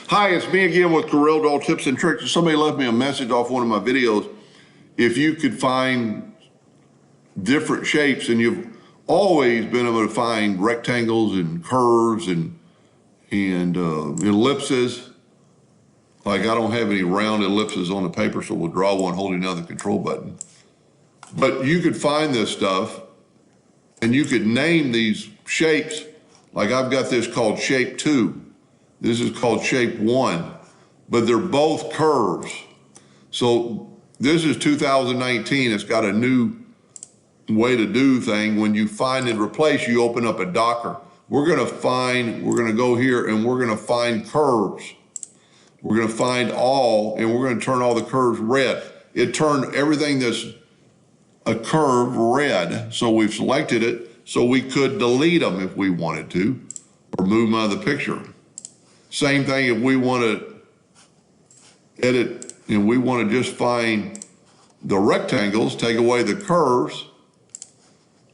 Hi, it's me again with Corel Draw Tips and Tricks. Somebody left me a message off one of my videos. If you could find different shapes, and you've always been able to find rectangles and curves and ellipses. Like I don't have any round ellipses on the paper, so we'll draw one holding another control button. But you could find this stuff and you could name these shapes. Like I've got this called shape 2. This is called shape 1, but they're both curves. So this is 2019. It's got a new way to do thing. When you find and replace, you open up a docker. We're gonna go here and we're gonna find curves. We're gonna find all, and we're gonna turn all the curves red. It turned everything that's a curve red. So we've selected it so we could delete them if we wanted to, or move them out of the picture. Same thing if we want to edit and we want to just find the rectangles, take away the curves,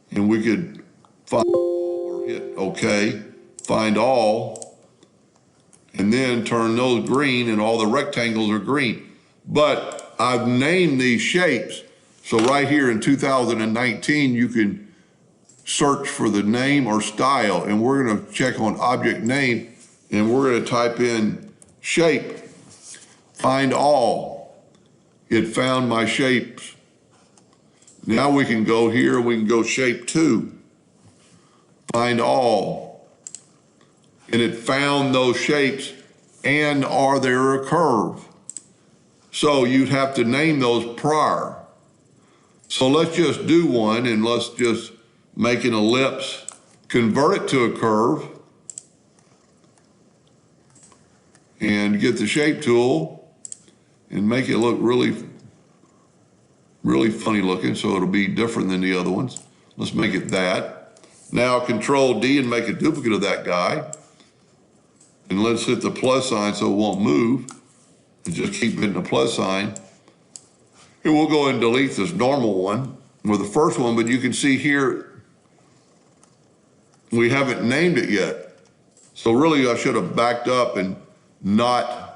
and we could find or hit OK, find all, and then turn those green and all the rectangles are green. But I've named these shapes. So right here in 2019, you can search for the name or style, and we're going to check on object name. And we're going to type in shape, find all. It found my shapes. Now we can go here, we can go shape 2, find all. And it found those shapes, and are there a curve? So you'd have to name those prior. So let's just do one, and let's just make an ellipse, convert it to a curve, and get the shape tool and make it look really funny looking, so it'll be different than the other ones. Let's make it that. Now Control D and make a duplicate of that guy. And let's hit the plus sign so it won't move. And just keep hitting the plus sign. And we'll go ahead and delete this normal one with the first one, but you can see here, we haven't named it yet. So really I should have backed up and not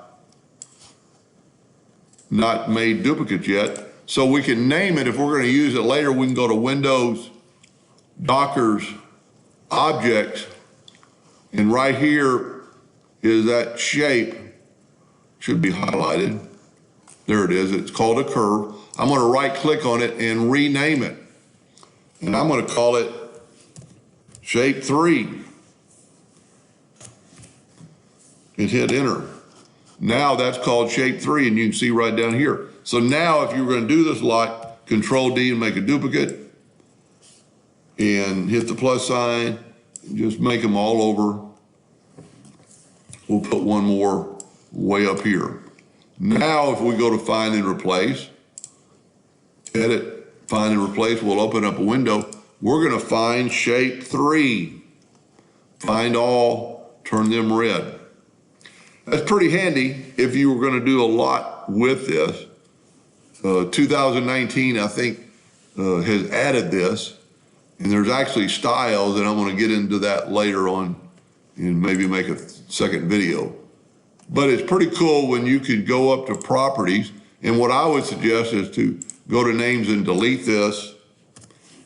made duplicates yet. So we can name it. If we're going to use it later, we can go to Windows, Dockers, Objects, and right here is that shape, should be highlighted. There it is. It's called a curve. I'm going to right click on it and rename it. And I'm going to call it shape 3. And hit enter. Now that's called shape 3, and you can see right down here. So now if you're going to do this a lot, Control D and make a duplicate, and hit the plus sign, and just make them all over. We'll put one more way up here. Now if we go to find and replace, edit, find and replace, we'll open up a window. We're going to find shape 3. Find all, turn them red. That's pretty handy if you were going to do a lot with this. 2019, I think, has added this, and there's actually styles, and I'm going to get into that later on and maybe make a second video. But it's pretty cool when you can go up to properties, and what I would suggest is to go to names and delete this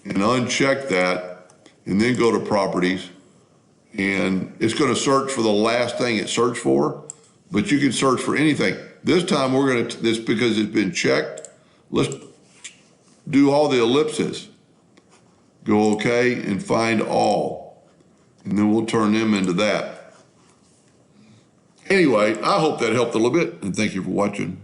and uncheck that, and then go to properties, and it's going to search for the last thing it searched for. But you can search for anything. This time we're going to, this because it's been checked, let's do all the ellipses. Go OK and find all. And then we'll turn them into that. Anyway, I hope that helped a little bit, and thank you for watching.